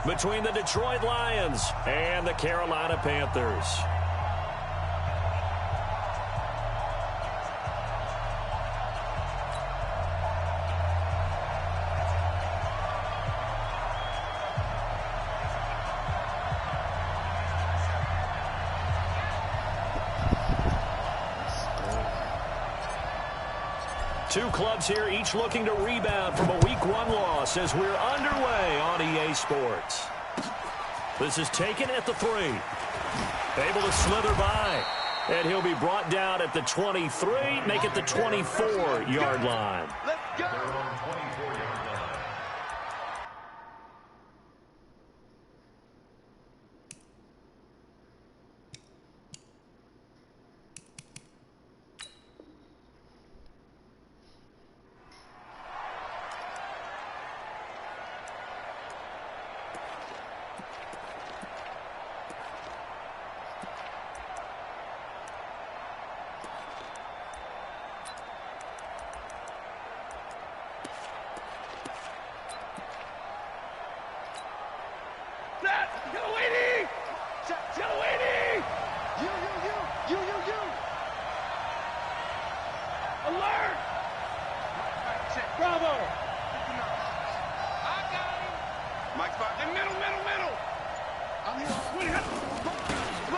between the Detroit Lions and the Carolina Panthers. Two clubs here, each looking to rebound from a Week 1 loss as we're underway on EA Sports. This is taken at the 3. Able to slither by. And he'll be brought down at the 23, make it the 24-yard line. Let's go!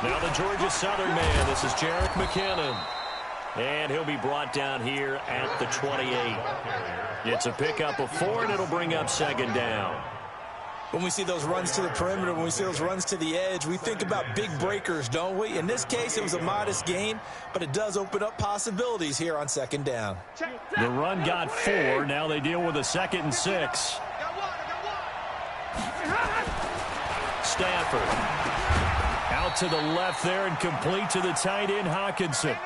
Now the Georgia Southern man, this is Jerick McKinnon. And he'll be brought down here at the 28. It's a pickup of 4, and it'll bring up second down. When we see those runs to the perimeter, when we see those runs to the edge, we think about big breakers, don't we? In this case, it was a modest gain, but it does open up possibilities here on second down. The run got 4. Now they deal with a 2nd and 6. Stafford out to the left there and complete to the tight end, Hockenson.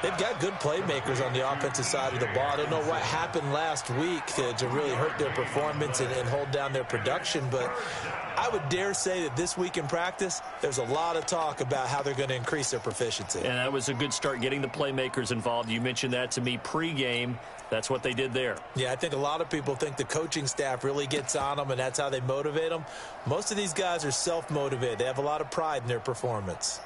They've got good playmakers on the offensive side of the ball. I don't know what happened last week to really hurt their performance and hold down their production, but I would dare say that this week in practice, there's a lot of talk about how they're going to increase their proficiency. And that was a good start, getting the playmakers involved. You mentioned that to me pregame. That's what they did there. Yeah, I think a lot of people think the coaching staff really gets on them, and that's how they motivate them. Most of these guys are self-motivated. They have a lot of pride in their performance.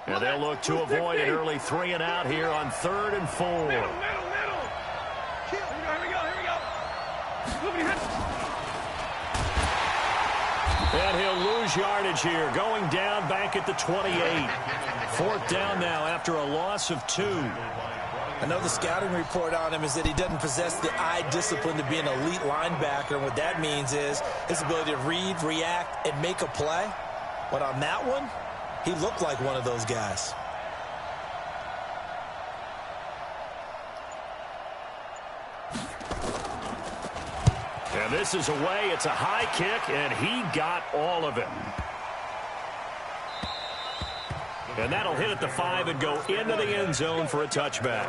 And they'll look to avoid an early 3 and out here on 3rd and 4. Middle. Here we go. And he'll lose yardage here, going down back at the 28. 4th down now after a loss of 2. I know the scouting report on him is that he doesn't possess the eye discipline to be an elite linebacker. And what that means is his ability to read, react, and make a play. But on that one, he looked like one of those guys. And this is away. It's a high kick, and he got all of it. And that'll hit at the 5 and go into the end zone for a touchback.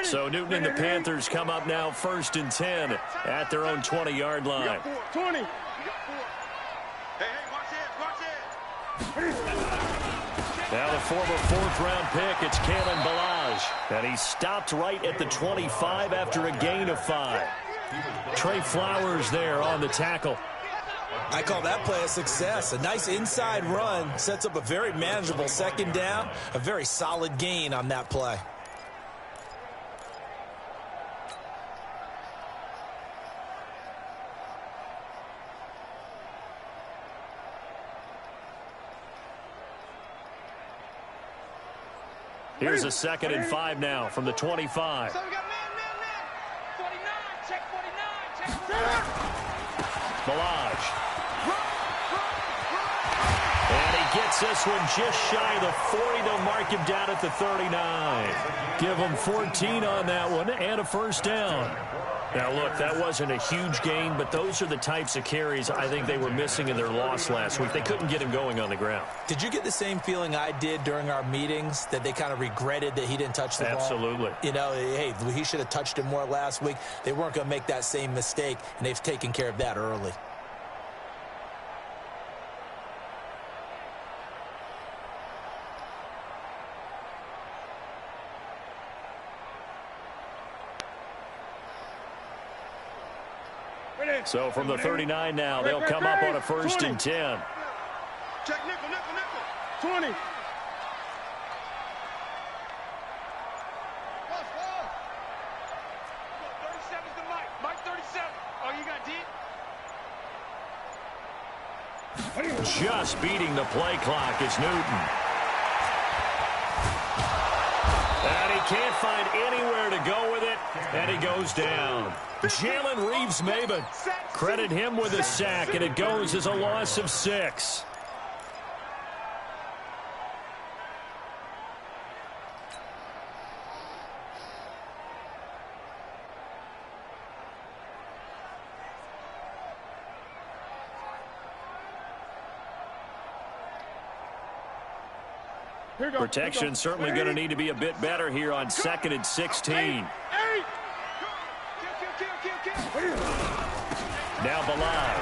So Newton and the Panthers come up now 1st and 10 at their own 20-yard line. 20. Hey, watch it. Now the former 4th-round pick, it's Kalen Ballage. And he stopped right at the 25 after a gain of 5. Trey Flowers there on the tackle. I call that play a success. A nice inside run sets up a very manageable 2nd down. A very solid gain on that play. Here's a 2nd and 5 now from the 25. So we got man. 49, check 49, check 49. Ballage. And he gets this one just shy of the 40. They'll mark him down at the 39. Give him 14 on that one and a first down. Now, look, that wasn't a huge gain, but those are the types of carries I think they were missing in their loss last week. They couldn't get him going on the ground. Did you get the same feeling I did during our meetings, that they kind of regretted that he didn't touch the ball? Absolutely. You know, hey, he should have touched it more last week. They weren't going to make that same mistake, and they've taken care of that early. So from the 39 now, they'll come up on a 1st and 10. Check nickel, nickel, nickel. 20. Lost ball. 37's the Mike. Mike 37. Oh, you got deep? Just beating the play clock is Newton. And he can't find anywhere to go with it, and he goes down. Jalen Reeves-Maybin, credit him with a sack, and it goes as a loss of 6. Protection certainly going to need to be a bit better here on 2nd and 16. Now Balaj.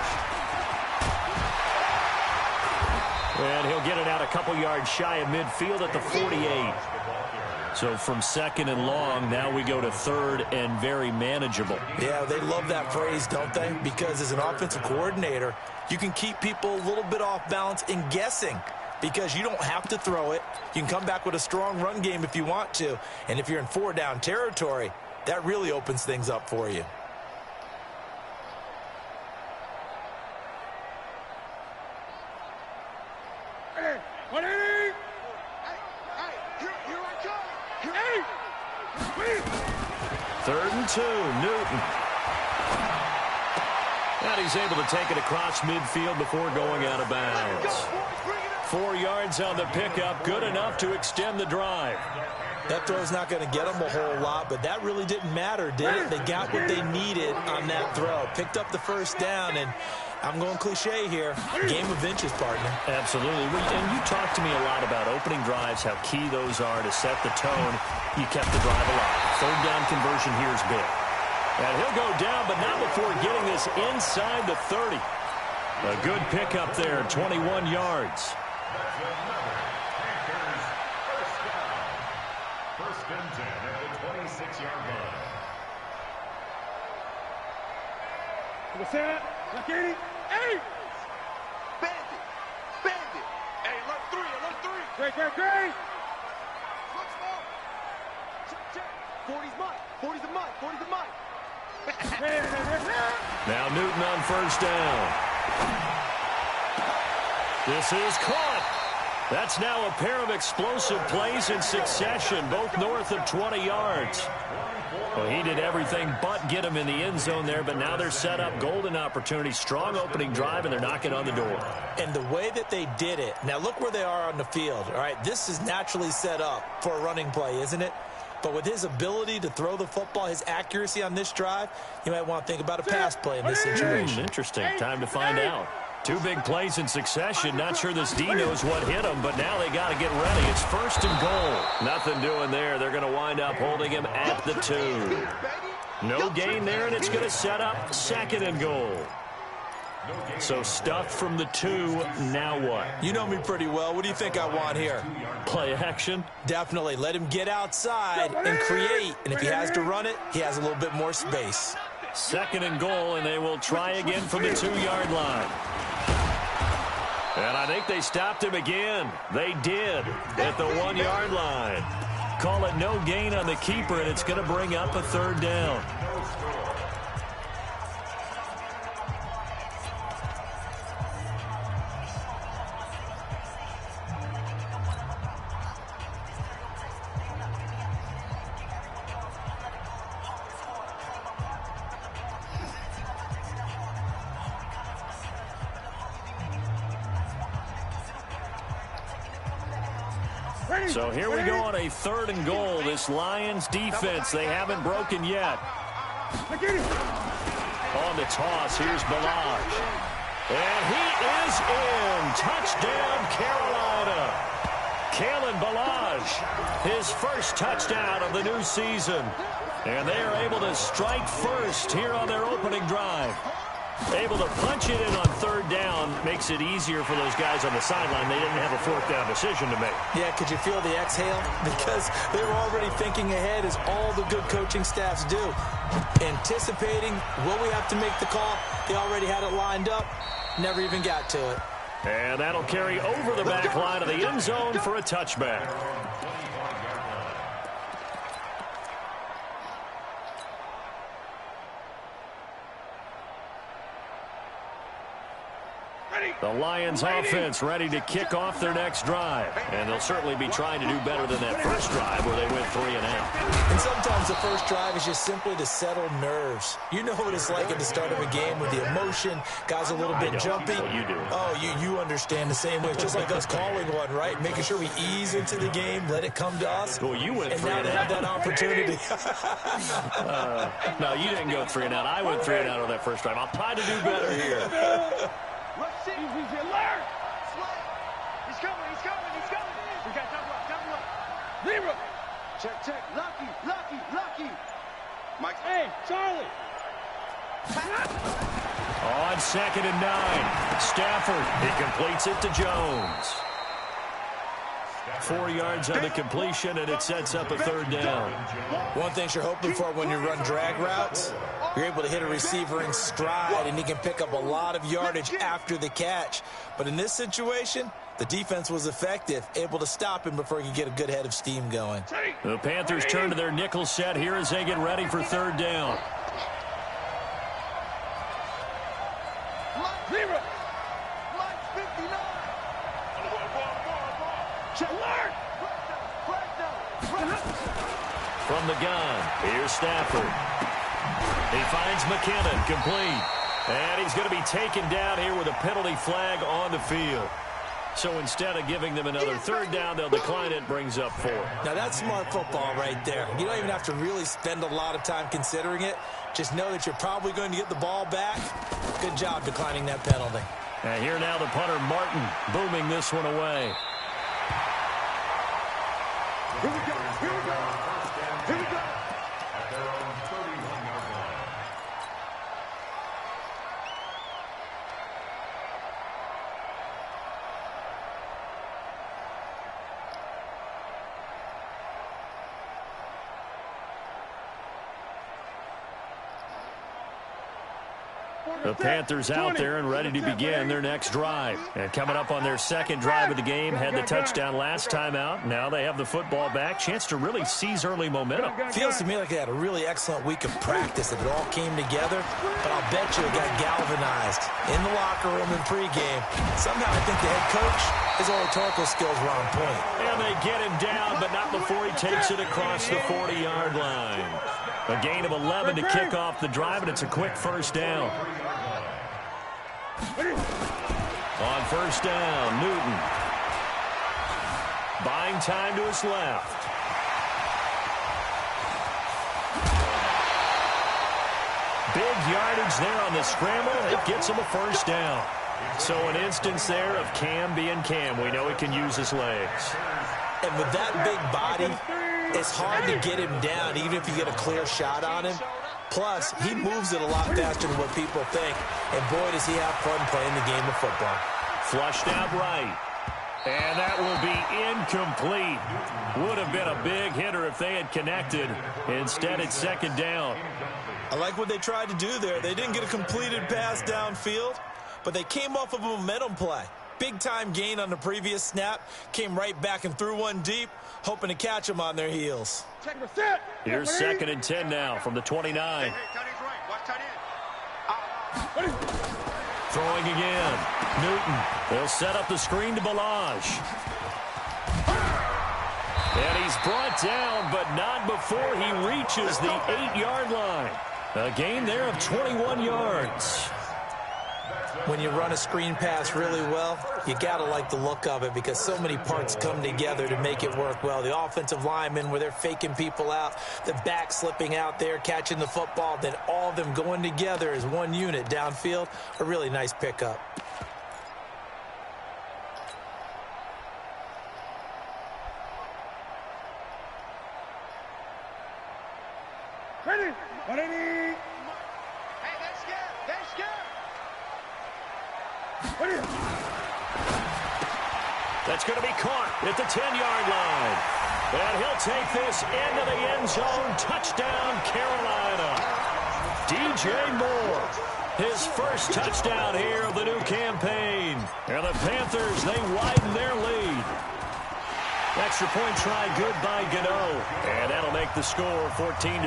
And he'll get it out a couple yards shy of midfield at the 48. So from 2nd and long, now we go to 3rd and very manageable. Yeah, they love that phrase, don't they? Because as an offensive coordinator, you can keep people a little bit off balance and guessing, because you don't have to throw it. You can come back with a strong run game if you want to. And if you're in 4-down territory, that really opens things up for you. Third and 2, Newton. And he's able to take it across midfield before going out of bounds. 4 yards on the pickup, good enough to extend the drive. That throw's not going to get them a whole lot, but that really didn't matter, did it? They got what they needed on that throw. Picked up the first down, and I'm going cliche here. Game of inches, partner. Absolutely. And you talked to me a lot about opening drives, how key those are to set the tone. You kept the drive alive. 3rd down conversion here is big. And he'll go down, but not before getting this inside the 30. A good pickup there, 21 yards. First and 10 at the 26-yard line. What's that? Lakini? Hey! Bandit! Bandit! Hey, alert 3, alert 3! Great! Look small! Check. 40's mine, 40's a mine, 40's a mine! Now Newton on 1st down. This is caught. That's now a pair of explosive plays in succession, both north of 20 yards. Well, he did everything but get him in the end zone there, but now they're set up, golden opportunity, strong opening drive, and they're knocking on the door. And the way that they did it, now look where they are on the field. All right, this is naturally set up for a running play, isn't it? But with his ability to throw the football, his accuracy on this drive, you might want to think about a pass play in this situation. Interesting. Time to find out. 2 big plays in succession. Not sure this D knows what hit him, but now they got to get ready. It's 1st and goal. Nothing doing there. They're going to wind up holding him at the 2. No gain there, and it's going to set up 2nd and goal. So stuffed from the 2, now what? You know me pretty well. What do you think I want here? Play action? Definitely. Let him get outside and create. And if he has to run it, he has a little bit more space. 2nd and goal, and they will try again from the 2-yard line. And I think they stopped him again. They did at the 1-yard line. Call it no gain on the keeper, and it's going to bring up a 3rd down. So here we go on a 3rd and goal. This Lions defense, they haven't broken yet. On the toss, here's Balaj. And he is in. Touchdown, Carolina. Kalen Balaj, his first touchdown of the new season. And they are able to strike first here on their opening drive. Able to punch it in on 3rd down makes it easier for those guys on the sideline. They didn't have a 4th down decision to make. Yeah, could you feel the exhale? Because they were already thinking ahead, as all the good coaching staffs do. Anticipating, will we have to make the call? They already had it lined up. Never even got to it. And that'll carry over the back line of the end zone for a touchback. The Lions offense ready to kick off their next drive. And they'll certainly be trying to do better than that first drive where they went 3 and out. And sometimes the first drive is just simply to settle nerves. You know what it's like at the start of a game with the emotion, guys a little bit jumpy. Well, you do. Oh, you understand the same way. It's just like us calling one, right? Making sure we ease into the game, let it come to us. Well, you went 3 and now and they have out. that opportunity. No, you didn't go 3 and out. I went 3 and out on that first drive. I'll try to do better here. Let's see. He's alert. He's coming. He's coming. He's coming. We got double up. Zero. Check. Lucky. Mike. Hey, Charlie. On 2nd and 9. Stafford. He completes it to Jones. 4 yards on the completion, and it sets up a 3rd down. One thing you're hoping for when you run drag routes, you're able to hit a receiver in stride, and he can pick up a lot of yardage after the catch. But in this situation, the defense was effective, able to stop him before he could get a good head of steam going. The Panthers turn to their nickel set here as they get ready for 3rd down. Zero. Mike 59. From the gun, here's Stafford. He finds McKinnon, complete. And he's going to be taken down here with a penalty flag on the field. So instead of giving them another 3rd down, they'll decline it, brings up 4. Now that's smart football right there. You don't even have to really spend a lot of time considering it. Just know that you're probably going to get the ball back. Good job declining that penalty. And here now the punter, Martin, booming this one away. Here we go. At their own 31-yard line. The Panthers out there and ready to begin their next drive. And coming up on their 2nd drive of the game, had the touchdown last time out. Now they have the football back. Chance to really seize early momentum. Feels to me like they had a really excellent week of practice if it all came together. But I'll bet you it got galvanized in the locker room in pregame. Somehow I think the head coach, his oratorical skills were on point. And they get him down, but not before he takes it across the 40-yard line. A gain of 11 to kick off the drive, and it's a quick 1st down. On 1st down, Newton. Buying time to his left. Big yardage there on the scramble. It gets him a 1st down. So an instance there of Cam being Cam. We know he can use his legs. And with that big body, it's hard to get him down, even if you get a clear shot on him. Plus, he moves it a lot faster than what people think. And boy, does he have fun playing the game of football. Flushed out right. And that will be incomplete. Would have been a big hitter if they had connected. Instead, it's 2nd down. I like what they tried to do there. They didn't get a completed pass downfield, but they came off of a momentum play. Big-time gain on the previous snap. Came right back and threw one deep, hoping to catch them on their heels. Here's 2nd and 10 now from the 29. Throwing again. Newton. They'll set up the screen to Balaj. And he's brought down, but not before he reaches the 8-yard line. A gain there of 21 yards. When you run a screen pass really well, you got to like the look of it because so many parts come together to make it work well. The offensive linemen, where they're faking people out, the back slipping out there, catching the football, then all of them going together as one unit downfield, a really nice pickup. Ready? Ready? Hey, they're scared. They're scared. Ready? That's going to be caught at the 10-yard line. And he'll take this into the end zone. Touchdown, Carolina. DJ Moore, his first touchdown here of the new campaign. And the Panthers, they widen their lead. Extra point try good by Gano. And that'll make the score 14-0.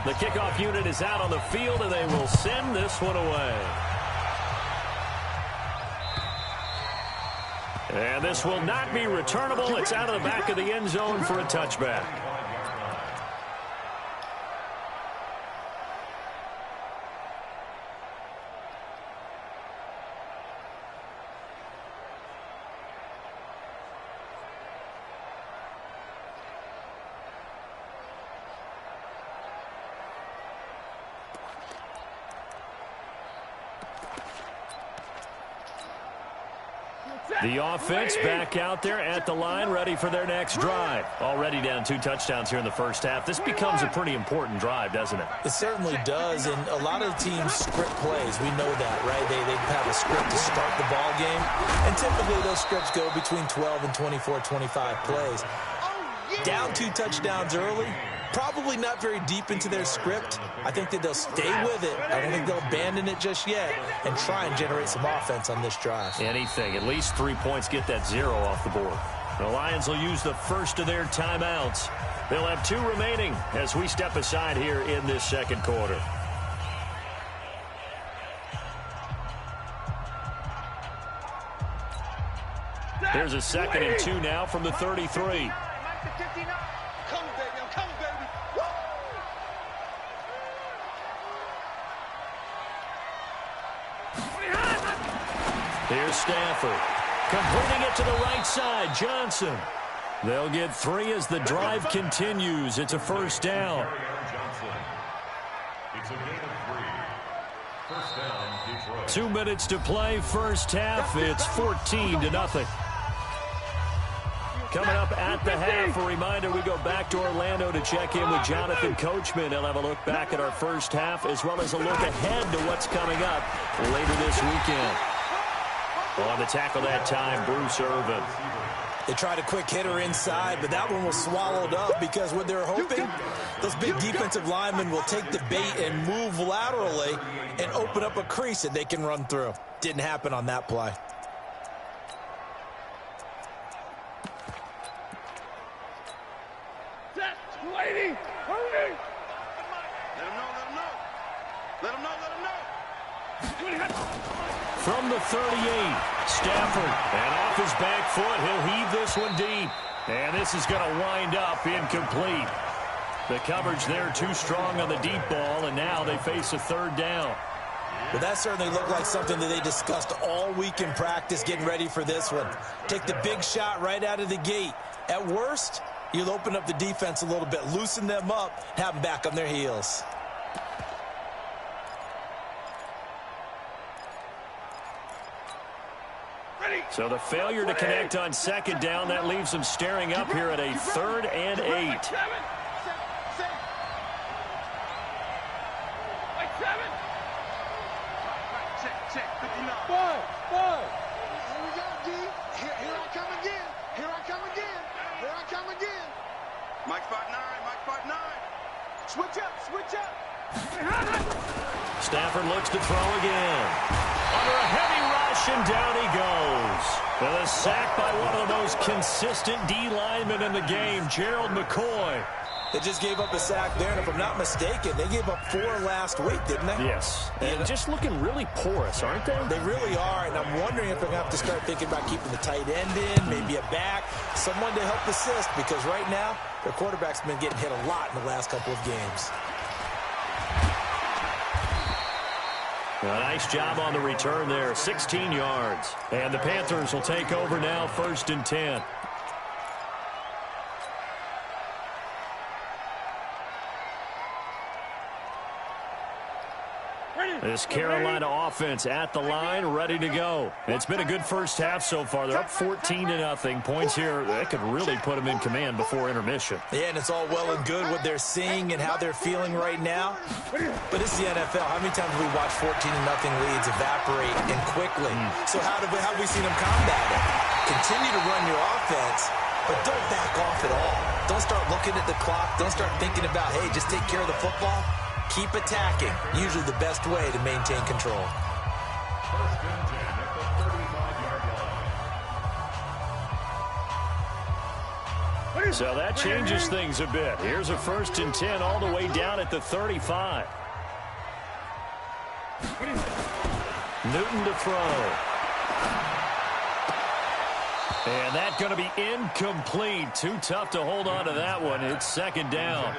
The kickoff unit is out on the field, and they will send this one away. And this will not be returnable. It's out of the back of the end zone for a touchback. The offense back out there at the line, ready for their next drive. Already down 2 touchdowns here in the first half. This becomes a pretty important drive, doesn't it? It certainly does, and a lot of the teams script plays. We know that, right? They have a script to start the ball game, and typically those scripts go between 12 and 24, 25 plays. Down 2 touchdowns early, probably not very deep into their script. I think that they'll stay with it. I don't think they'll abandon it just yet and try and generate some offense on this drive. Anything. At least 3 points, get that 0 off the board. The Lions will use the first of their timeouts. They'll have 2 remaining as we step aside here in this second quarter. There's a 2nd and 2 now from the 33. Here's Stafford. Completing it to the right side. Johnson. They'll get 3 as the drive continues. It's a first down. It's a gain of 3. First down, Detroit. 2 minutes to play first half. It's 14-0. Coming up at the half, a reminder, we go back to Orlando to check in with Jonathan Coachman. He'll have a look back at our first half as well as a look ahead to what's coming up later this weekend. On the tackle that time, Bruce Irvin. They tried a quick hitter inside, but that one was swallowed up because what they're hoping, those big defensive linemen will take the bait and move laterally and open up a crease that they can run through. Didn't happen on that play. Lady, hurry! Let him know, let him know. Let him know, let him know. From the 38, Stafford, and off his back foot, he'll heave this one deep. And this is going to wind up incomplete. The coverage there too strong on the deep ball, and now they face a 3rd down. Well, that certainly looked like something that they discussed all week in practice, getting ready for this one. Take the big shot right out of the gate. At worst, you'll open up the defense a little bit, loosen them up, have them back on their heels. So the failure to connect on 2nd down, that leaves them staring up here at a 3rd and 8. Mike 5'9", Mike 5'9". Switch up, switch up. Stafford looks to throw again. Under a heavy rush, and down he goes. And a sack by one of the most consistent D linemen in the game, Gerald McCoy. They just gave up a sack there, and if I'm not mistaken, they gave up 4 last week, didn't they? Yes. And just looking really porous, aren't they? They really are, and I'm wondering if they're going to have to start thinking about keeping the tight end in, maybe a back, someone to help assist, because right now, their quarterback's been getting hit a lot in the last couple of games. A nice job on the return there, 16 yards. And the Panthers will take over now, 1st and 10. This Carolina offense at the line, ready to go. It's been a good first half so far. They're up 14-0. Points here, that could really put them in command before intermission. Yeah, and it's all well and good what they're seeing and how they're feeling right now. But it's the NFL. How many times have we watched 14-0 leads evaporate and quickly? So how have we seen them combat it? Continue to run your offense, but don't back off at all. Don't start looking at the clock. Don't start thinking about, hey, just take care of the football. Keep attacking. Usually the best way to maintain control. 1st and 10 at the 35-yard line. So that changes things a bit. Here's a 1st and 10 all the way down at the 35. Newton to throw. And that's going to be incomplete. Too tough to hold on to that one. It's 2nd down.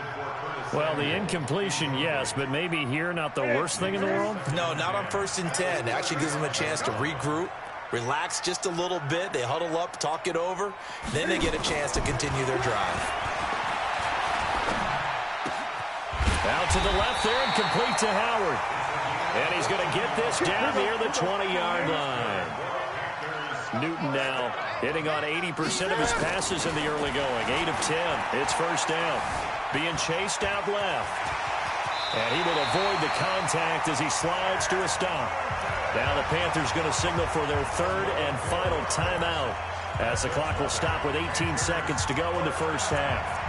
Well, the incompletion, yes, but maybe here not the worst thing in the world? No, not on 1st and 10. It actually gives them a chance to regroup, relax just a little bit. They huddle up, talk it over. Then they get a chance to continue their drive. Out to the left there and complete to Howard. And he's going to get this down near the 20-yard line. Newton now hitting on 80% of his passes in the early going. 8 of 10. It's 1st down. Being chased out left. And he will avoid the contact as he slides to a stop. Now the Panthers going to signal for their 3rd and final timeout as the clock will stop with 18 seconds to go in the first half.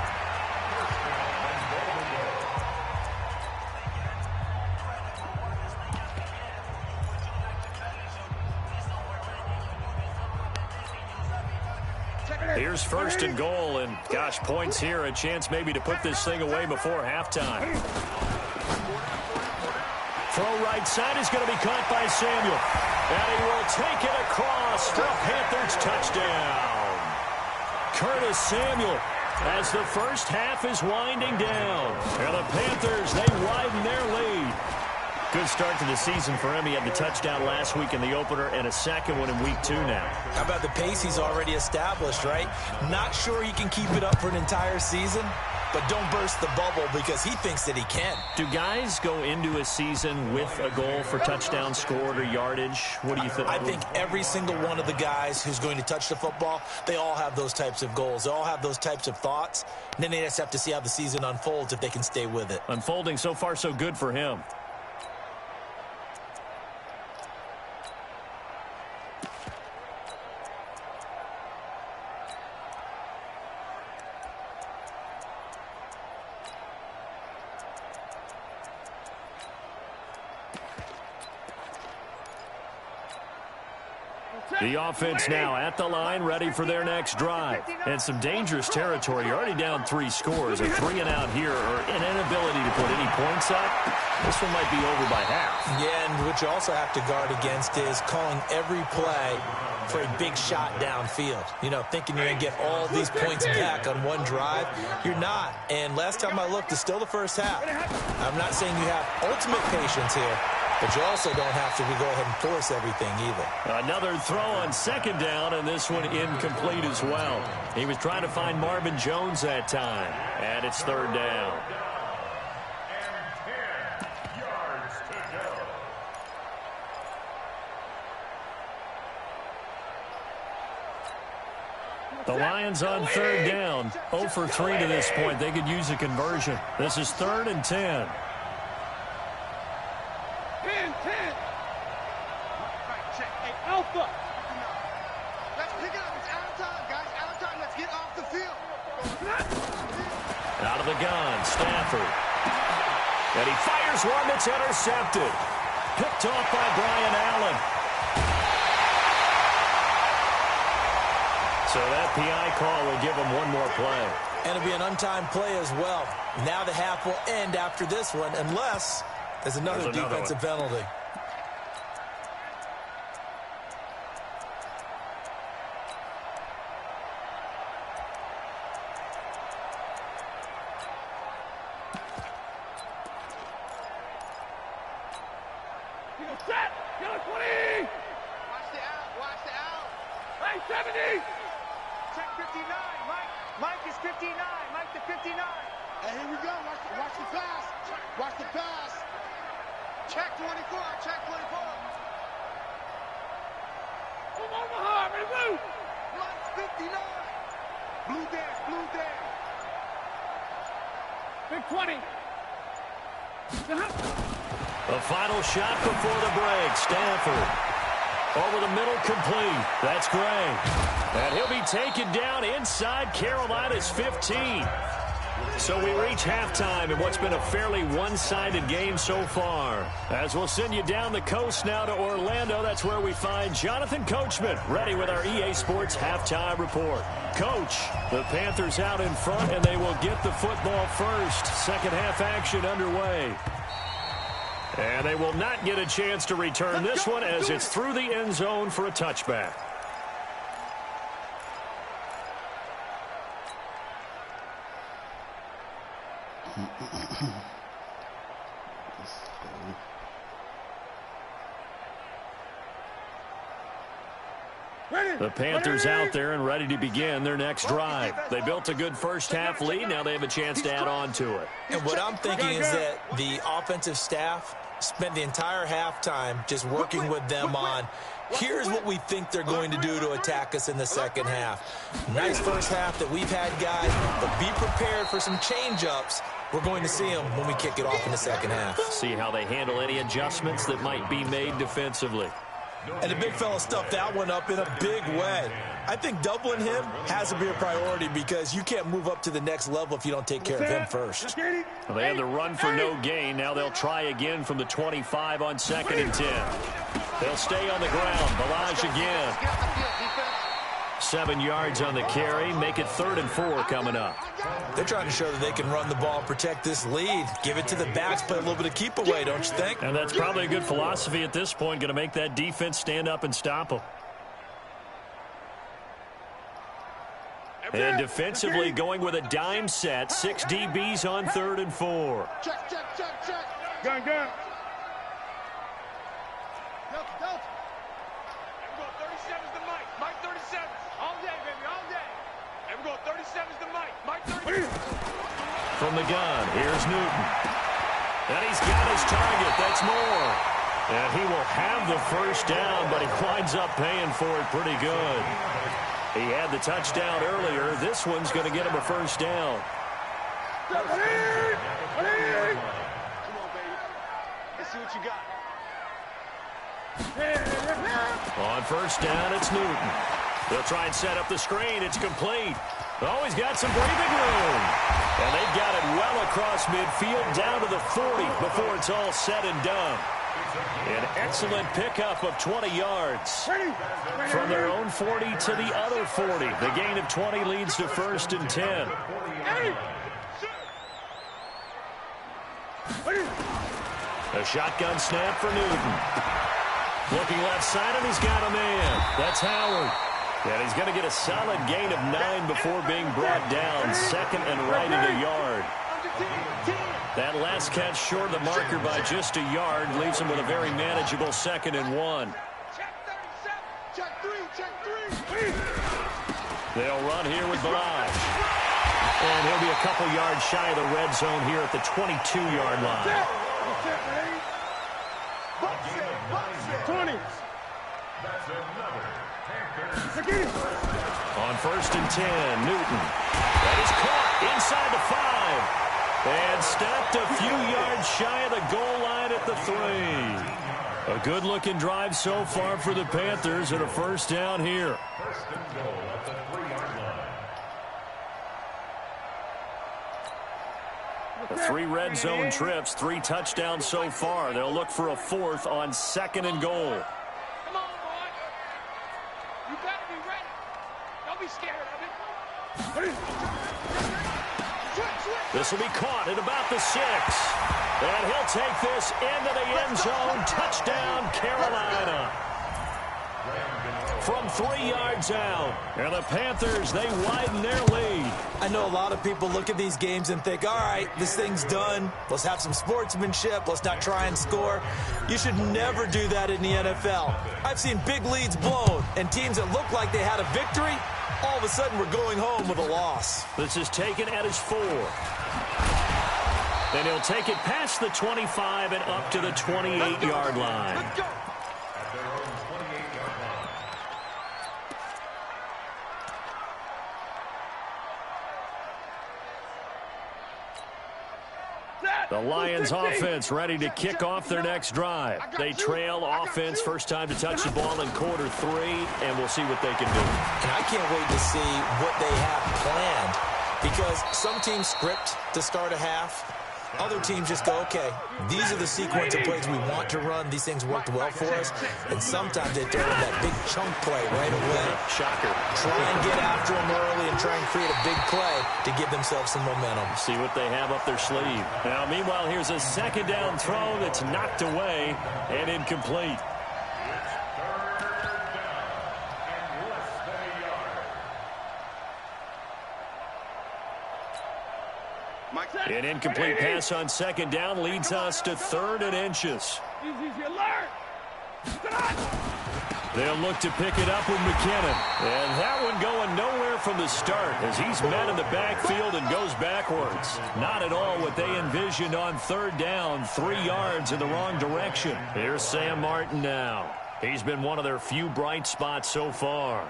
Here's 1st and goal, and gosh, points here, a chance maybe to put this thing away before halftime. Throw right side is going to be caught by Samuel. And he will take it across for a Panthers touchdown. Curtis Samuel as the first half is winding down. And the Panthers, they widen their lead. Good start to the season for him. He had the touchdown last week in the opener and a second one in week 2 now. How about the pace he's already established, right? Not sure he can keep it up for an entire season, but don't burst the bubble because he thinks that he can. Do guys go into a season with a goal for touchdowns scored or yardage? What do you think? I think every single one of the guys who's going to touch the football, they all have those types of goals. They all have those types of thoughts. And then they just have to see how the season unfolds if they can stay with it. Unfolding so far so good for him. The offense now at the line, ready for their next drive. And some dangerous territory. You're already down 3 scores. A 3-and-out here, or an inability to put any points up. This one might be over by half. Yeah, and what you also have to guard against is calling every play for a big shot downfield. You know, thinking you're going to get all these points back on one drive. You're not. And last time I looked, it's still the first half. I'm not saying you have ultimate patience here, but you also don't have to go ahead and force everything either. Another throw on 2nd down, and this one incomplete as well. He was trying to find Marvin Jones that time, and it's 3rd down. And 10 yards to go. The Lions on 3rd down. 0 for 3 to this point. They could use a conversion. This is 3rd and 10. 10. Check. Hey, Alpha. Let's pick it up. It's out of time, guys. Out of time. Let's get off the field. Out of the gun, Stafford. And he fires one that's intercepted. Picked off by Brian Allen. So that PI call will give him one more play. And it'll be an untimed play as well. Now the half will end after this one, unless there's another defensive penalty. 20. Watch the out. Watch the out. Hey, 70. Check 59. Mike is 59. Mike to 59. Hey, here we go. Watch the pass. Watch the pass. Check 24. Check 24. Come on, Mahar. Ready, move. Mike's 59. Blue there. Blue there. Big 20. The final shot before the break. Stanford. Over the middle, complete. That's Gray. And he'll be taken down inside Carolina's 15. So we reach halftime in what's been a fairly one-sided game so far. As we'll send you down the coast now to Orlando, that's where we find Jonathan Coachman ready with our EA Sports halftime report. Coach, the Panthers out in front, and they will get the football first. Second half action underway. And they will not get a chance to return this one as it's through the end zone for a touchback. The Panthers out there and ready to begin their next drive. They built a good first-half lead. Now they have a chance to add on to it. And what I'm thinking is that the offensive staff spent the entire halftime just working with them on, here's what we think they're going to do to attack us in the second half. Nice first half that we've had, guys, but be prepared for some change-ups. We're going to see them when we kick it off in the second half. See how they handle any adjustments that might be made defensively. And the big fella stuffed that one up in a big way. I think doubling him has to be a priority because you can't move up to the next level if you don't take care of him first. Well, they had the run for no gain. Now they'll try again from the 25 on 2nd and 10. They'll stay on the ground. Balaj again. 7 yards on the carry. Make it 3rd and 4 coming up. They're trying to show that they can run the ball, protect this lead. Give it to the backs, play a little bit of keep away, don't you think? And that's probably a good philosophy at this point. Going to make that defense stand up and stop them. And defensively going with a dime set. 6 DBs on 3rd and 4. Check. Gun. Delta. 37's the Mike. Mike 37. All day, baby, all day. And we're going 37's the Mike. Mike 37. From the gun, here's Newton. And he's got his target. That's Moore. And he will have the first down, but he winds up paying for it pretty good. He had the touchdown earlier. This one's going to get him a first down. Come on, baby. Let's see what you got. On first down, it's Newton. They'll try and set up the screen. It's complete. Oh, he's got some breathing room. And they've got it well across midfield down to the 40 before it's all said and done. An excellent pickup of 20 yards. From their own 40 to the other 40. The gain of 20 leads to 1st and 10. A shotgun snap for Newton. Looking left side, and he's got a man. That's Howard. And he's going to get a solid gain of 9 before being brought down. 2nd and right at a yard. That last catch short of the marker by just a yard leaves him with a very manageable 2nd and 1. Check three. They'll run here with Balaj. And he'll be a couple yards shy of the red zone here at the 22-yard line. 20. On 1st and 10, Newton. That is caught inside the 5. And stopped a few yards shy of the goal line at the 3. A good-looking drive so far for the Panthers and a first down here. The 3 red zone trips, 3 touchdowns so far. They'll look for a 4th on 2nd and goal. Come on, boy. You better be ready. Don't be scared of it. This will be caught at about the 6. And he'll take this into the end zone. Touchdown, Carolina. From 3 yards out. And the Panthers, they widen their lead. I I know a lot of people look at these games and think, all right, this thing's done. Let's have some sportsmanship. Let's not try and score. You should never do that in the NFL. I've seen big leads blown, and teams that look like they had a victory, all of a sudden we're going home with a loss. This is taken at his 4. Then he'll take it past the 25 and up to the 28-yard line. Let's go. At their own 28-yard line. The Lions offense ready to kick off their next drive. They trail offense, first time to touch the ball in quarter 3, and we'll see what they can do. And I can't wait to see what they have planned, because some teams script to start a half. Other teams just go, okay, these are the sequence of plays we want to run. These things worked well for us. And sometimes they throw in that big chunk play right away. Shocker. Try and get after them early and try and create a big play to give themselves some momentum. See what they have up their sleeve. Now, meanwhile, here's a second down throw that's knocked away and incomplete. An incomplete pass on second down leads us to 3rd and inches. They'll look to pick it up with McKinnon. And that one going nowhere from the start as he's met in the backfield and goes backwards. Not at all what they envisioned on 3rd down, 3 yards in the wrong direction. Here's Sam Martin now. He's been one of their few bright spots so far.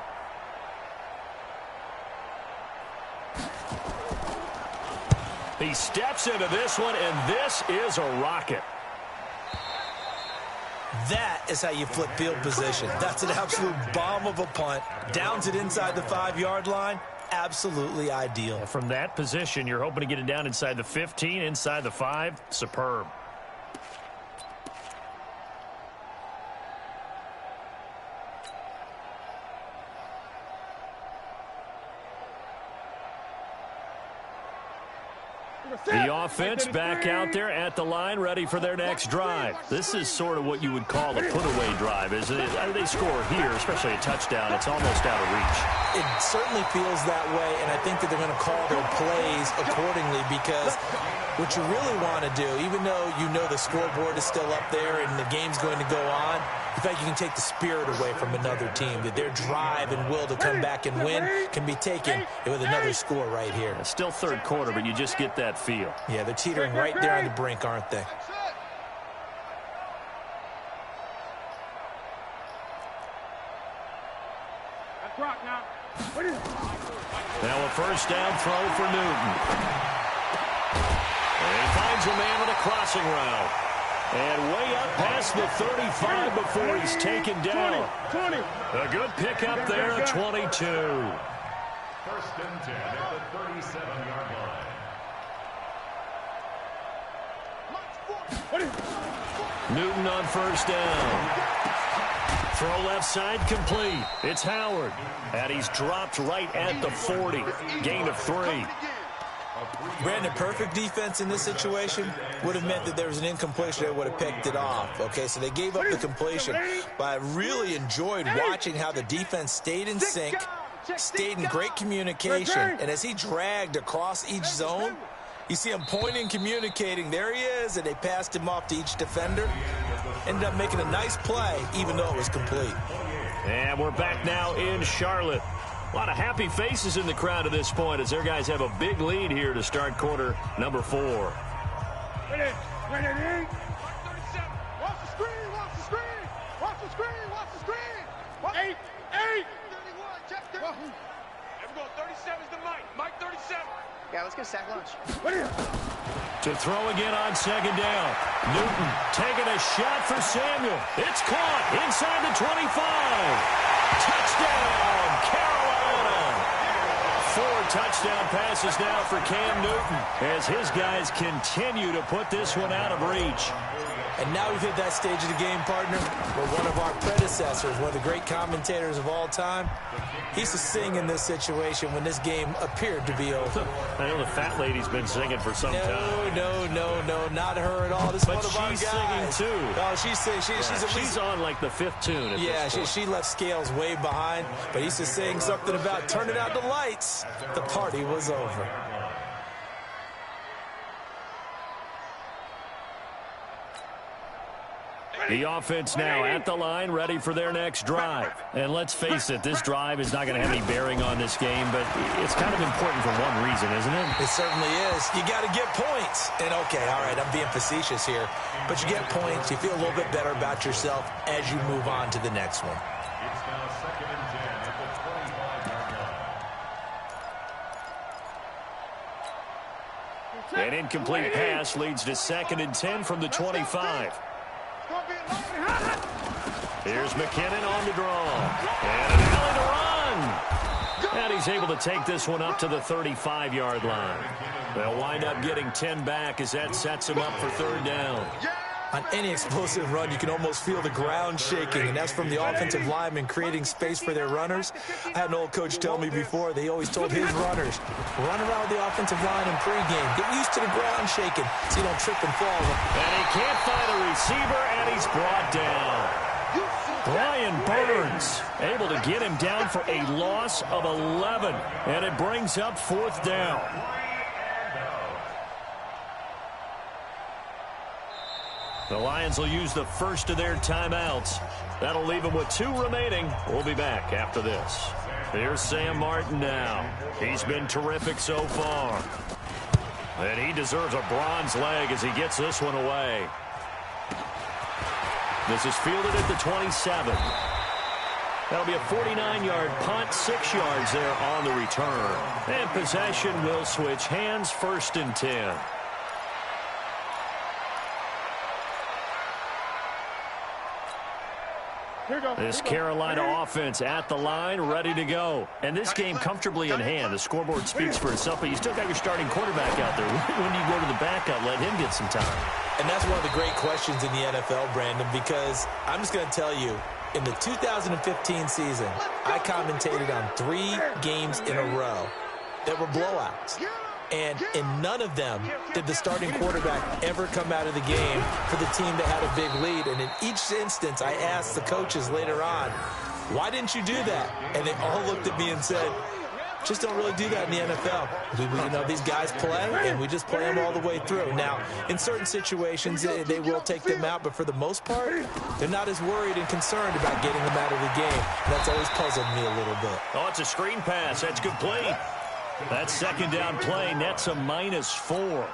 He steps into this one, and this is a rocket. That is how you flip field position. That's an absolute bomb of a punt. Downs it inside the 5-yard line. Absolutely ideal. From that position, you're hoping to get it down inside the 15, inside the 5. Superb. The offense back out there at the line, ready for their next drive. This is sort of what you would call a put-away drive, isn't it? They score here, especially a touchdown. It's almost out of reach. It certainly feels that way, and I think that they're going to call their plays accordingly, because what you really want to do, even though you know the scoreboard is still up there and the game's going to go on, in fact, you can take the spirit away from another team, that their drive and will to come back and win can be taken with another score right here. It's still 3rd quarter, but you just get that feel. Yeah, they're teetering right there on the brink, aren't they? Now a first down throw for Newton. And he finds a man on a crossing route. And way up past the 35 before he's taken down. 20. A good pickup there at 22. 1st and 10 at the 37-yard line. Newton on first down. Throw left side complete. It's Howard. And he's dropped right at the 40. Gain of 3. Brandon, perfect defense in this situation would have meant that there was an incompletion that would have picked it off. Okay, so they gave up the completion. But I really enjoyed watching how the defense stayed in sync, stayed in great communication. And as he dragged across each zone, you see him pointing, communicating. There he is, and they passed him off to each defender. Ended up making a nice play, even though it was complete. And we're back now in Charlotte. A lot of happy faces in the crowd at this point as their guys have a big lead here to start quarter number 4. Watch the screen, watch the screen, watch the screen, watch the screen. 8. 31, check 30. There we go, 37's the Mike 37. Yeah, let's get a sack lunch. To throw again on second down. Newton taking a shot for Samuel. It's caught inside the 25. Touchdown, Carolina. 4 touchdown passes now for Cam Newton as his guys continue to put this one out of reach. And now we've hit that stage of the game, partner, where one of our predecessors, one of the great commentators of all time, he used to sing in this situation when this game appeared to be over. I know the fat lady's been singing for some time. No, not her at all. This is one of our guys. She's singing, too. Oh, she's singing. She's on like the 5th tune at this point. She left Scales way behind, but he used to sing something about turning out the lights. The party was over. The offense now at the line, ready for their next drive. And let's face it, this drive is not going to have any bearing on this game, but it's kind of important for one reason, isn't it? It certainly is. You got to get points. And, okay, all right, I'm being facetious here. But you get points, you feel a little bit better about yourself as you move on to the next one. It's now 2nd and 10 at the 25-yard line. An incomplete pass leads to 2nd and 10 from the 25. Here's McKinnon on the draw. And an alley to run. And he's able to take this one up to the 35-yard line. They'll wind up getting 10 back as that sets him up for 3rd down. On any explosive run, you can almost feel the ground shaking, and that's from the offensive linemen creating space for their runners. I had an old coach tell me before, they always told his runners, run around the offensive line in pregame. Get used to the ground shaking so you don't trip and fall. And he can't find a receiver, and he's brought down. Brian Burns able to get him down for a loss of 11, and it brings up 4th down. The Lions will use the first of their timeouts. That'll leave them with 2 remaining. We'll be back after this. Here's Sam Martin now. He's been terrific so far. And he deserves a bronze leg as he gets this one away. This is fielded at the 27. That'll be a 49-yard punt, 6 yards there on the return. And possession will switch hands, 1st and 10. This Carolina offense at the line, ready to go. And this game comfortably in hand. The scoreboard speaks for itself, but you still got your starting quarterback out there. When do you go to the backup, let him get some time? And that's one of the great questions in the NFL, Brandon, because I'm just going to tell you, in the 2015 season, I commentated on 3 games in a row that were blowouts. And in none of them did the starting quarterback ever come out of the game for the team that had a big lead. And in each instance, I asked the coaches later on, why didn't you do that? And they all looked at me and said, just don't really do that in the NFL. You know, these guys play, and we just play them all the way through. Now, in certain situations, they will take them out, but for the most part, they're not as worried and concerned about getting them out of the game. And that's always puzzled me a little bit. Oh, it's a screen pass. That's complete. That 2nd down play nets a -4.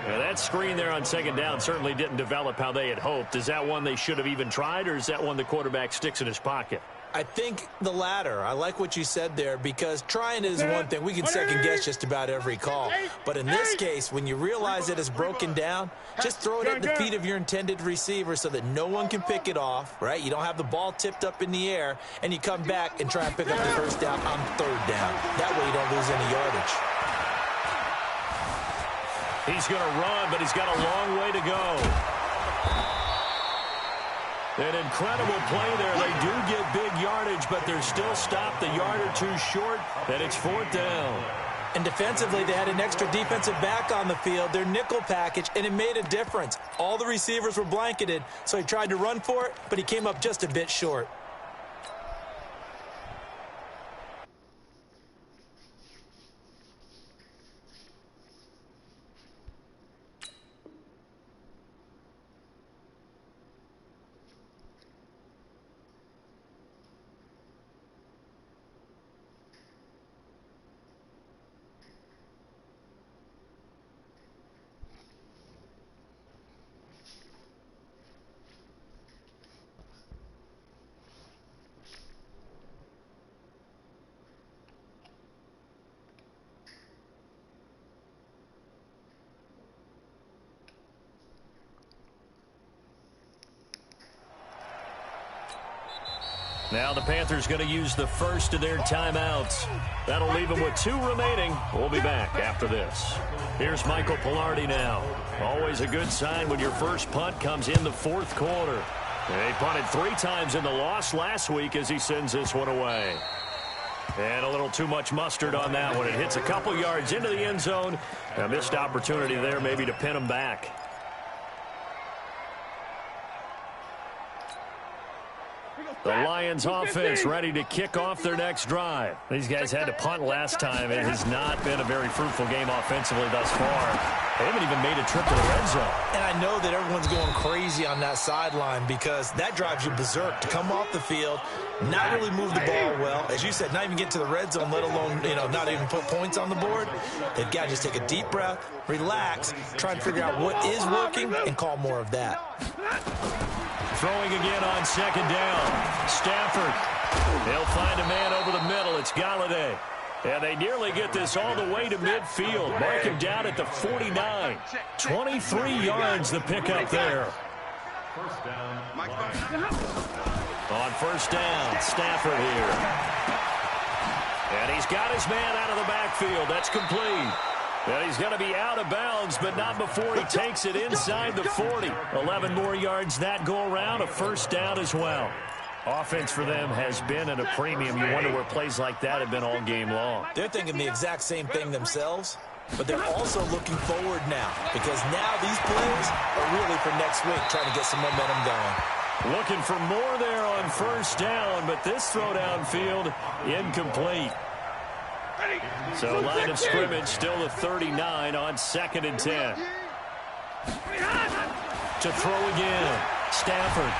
Now, that screen there on 2nd down certainly didn't develop how they had hoped. Is that one they should have even tried, or is that one the quarterback sticks in his pocket? I think the latter. I like what you said there, because trying is one thing. We can second-guess just about every call. But in this case, when you realize that it's broken down, just throw it at the feet of your intended receiver so that no one can pick it off, right? You don't have the ball tipped up in the air, and you come back and try and pick up the 1st down on 3rd down. That way you don't lose any yardage. He's going to run, but he's got a long way to go. An incredible play there. They do get big yardage, but they're still stopped a yard or 2 short, and it's 4th down. And defensively, they had an extra defensive back on the field, their nickel package, and it made a difference. All the receivers were blanketed, so he tried to run for it, but he came up just a bit short. Now the Panthers going to use the first of their timeouts. That'll leave them with 2 remaining. We'll be back after this. Here's Michael Pilardi now. Always a good sign when your first punt comes in the fourth quarter. He punted 3 times in the loss last week as he sends this one away. And a little too much mustard on that one. It hits a couple yards into the end zone. A missed opportunity there maybe to pin him back. The Lions offense ready to kick off their next drive. These guys had to punt last time. It has not been a very fruitful game offensively thus far. They haven't even made a trip to the red zone. And I know that everyone's going crazy on that sideline because that drives you berserk to come off the field, not really move the ball well. As you said, not even get to the red zone, let alone, not even put points on the board. They've got to just take a deep breath, relax, try and figure out what is working, and call more of that. Throwing again on second down. Stafford. They'll find a man over the middle. It's Galladay. And they nearly get this all the way to midfield. Mark him down at the 49. 23 yards the pickup there. First down. On first down, Stafford here. And he's got his man out of the backfield. That's complete. And he's going to be out of bounds, but not before he takes it inside the 40. 11 more yards that go around, a first down as well. Offense for them has been at a premium. You wonder where plays like that have been all game long. They're thinking the exact same thing themselves, but they're also looking forward now because now these plays are really for next week, trying to get some momentum going. Looking for more there on first down, but this throw downfield incomplete. So line of scrimmage still the 39 on 2nd and 10. To throw again. Stafford.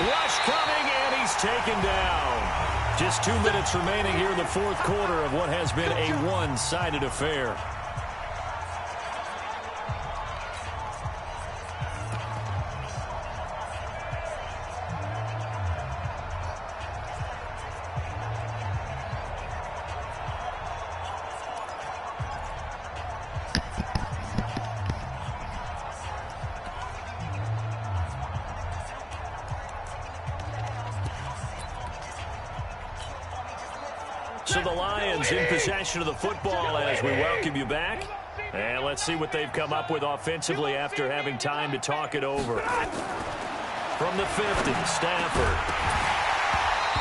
Rush coming, and he's taken down. Just 2 minutes remaining here in the fourth quarter of what has been a one-sided affair. So the Lions in possession of the football as we welcome you back. And let's see what they've come up with offensively after having time to talk it over. From the 50, Stafford.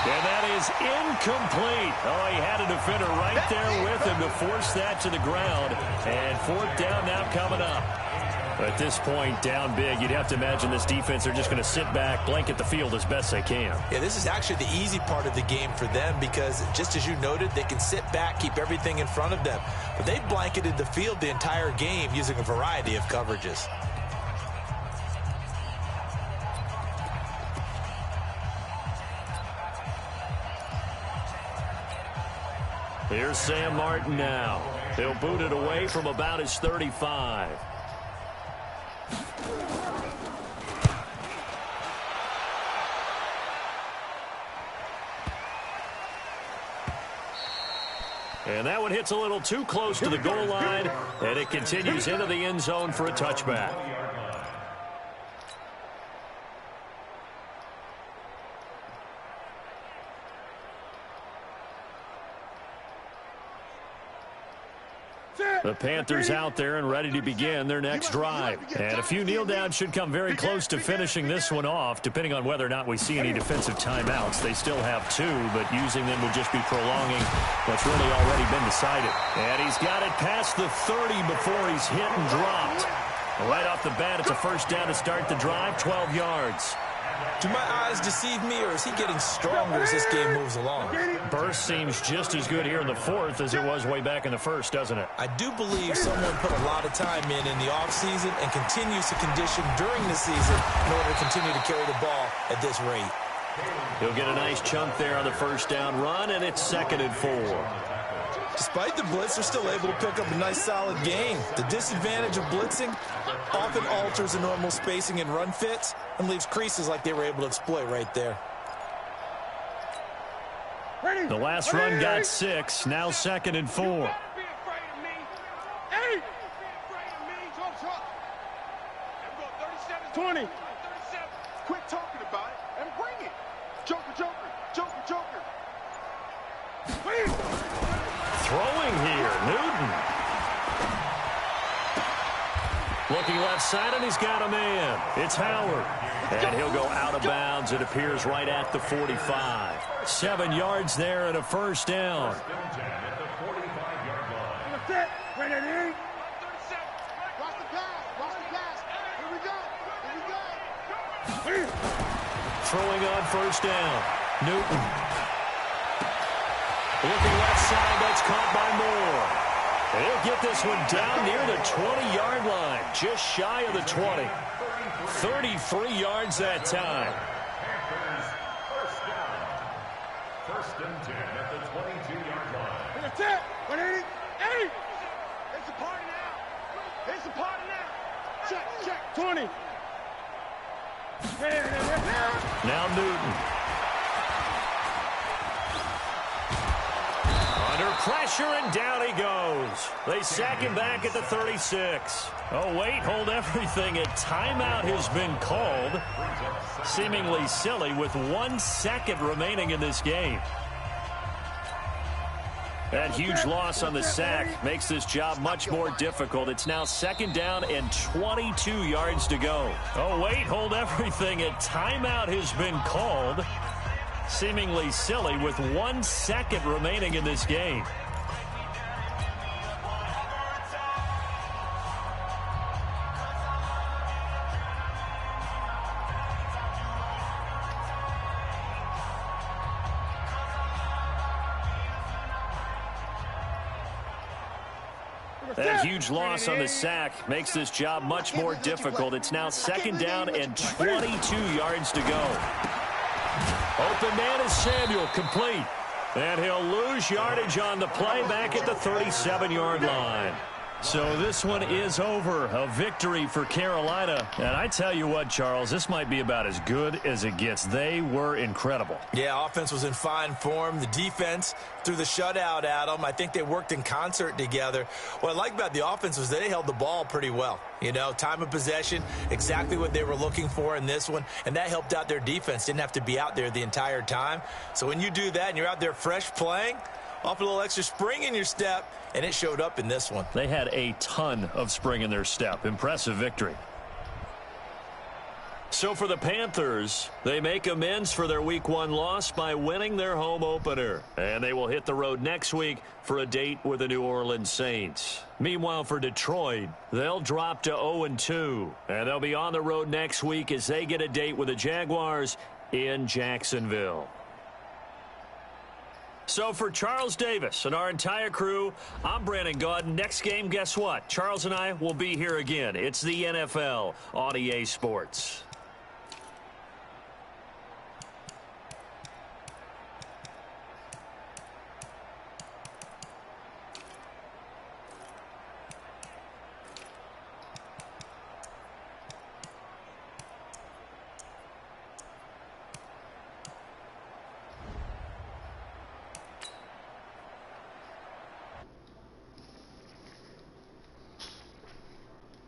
And that is incomplete. Oh, he had a defender right there with him to force that to the ground. And 4th down now coming up. At this point, down big, you'd have to imagine this defense are just going to sit back, blanket the field as best they can. Yeah, this is actually the easy part of the game for them because, just as you noted, they can sit back, keep everything in front of them. But they've blanketed the field the entire game using a variety of coverages. Here's Sam Martin now. He'll boot it away from about his 35. And that one hits a little too close to the goal line, and it continues into the end zone for a touchback. The Panthers out there and ready to begin their next drive. And a few kneel downs should come very close to finishing this one off, depending on whether or not we see any defensive timeouts. They still have 2, but using them would just be prolonging what's really already been decided. And he's got it past the 30 before he's hit and dropped. Right off the bat, it's a first down to start the drive, 12 yards. Do my eyes deceive me, or is he getting stronger as this game moves along? Burst seems just as good here in the fourth as it was way back in the first, doesn't it? I do believe someone put a lot of time in the offseason and continues to condition during the season in order to continue to carry the ball at this rate. He'll get a nice chunk there on the first down run, and it's 2nd and 4. Despite the blitz, they're still able to pick up a nice solid gain. The disadvantage of blitzing often alters the normal spacing and run fits and leaves creases like they were able to exploit right there. The last run got 6, now 2nd and 4. 20. Quit talking about it and bring it. Joker. Throwing here, Newton. Looking left side, and he's got a man. It's Howard. And he'll go out of bounds, it appears, right at the 45. 7 yards there and a first down. Throwing on first down. Newton. Looking left side, that's caught by Moore. He'll get this one down near the 20-yard line, just shy of the 20. 33 yards that time. First and 10 at the 22-yard line. It's it. 180. Hey! It's a party now. It's a party now. Check. 20. Now Newton. Under pressure, and down he goes. They sack him back at the 36. Oh, wait, hold everything. A timeout has been called. Seemingly silly with 1 second remaining in this game. That huge loss on the sack makes this job much more difficult. It's now 2nd down and 22 yards to go. Oh, wait, hold everything. A timeout has been called. Seemingly silly with 1 second remaining in this game. That huge loss on the sack makes this job much more difficult. It's now 2nd down and 22 yards to go. Open man is Samuel, complete. And he'll lose yardage on the play back at the 37-yard line. So this one is over. A victory for Carolina. And I tell you what, Charles, this might be about as good as it gets. They were incredible. Yeah, offense was in fine form. The defense threw the shutout at them. I think they worked in concert together. What I like about the offense was they held the ball pretty well. You know, time of possession, exactly what they were looking for in this one. And that helped out their defense. Didn't have to be out there the entire time. So when you do that and you're out there fresh playing, off a little extra spring in your step, and it showed up in this one. They had a ton of spring in their step. Impressive victory. So for the Panthers, they make amends for their Week 1 loss by winning their home opener. And they will hit the road next week for a date with the New Orleans Saints. Meanwhile, for Detroit, they'll drop to 0-2. And they'll be on the road next week as they get a date with the Jaguars in Jacksonville. So for Charles Davis and our entire crew, I'm Brandon Gaudin. Next game, guess what? Charles and I will be here again. It's the NFL on EA Sports.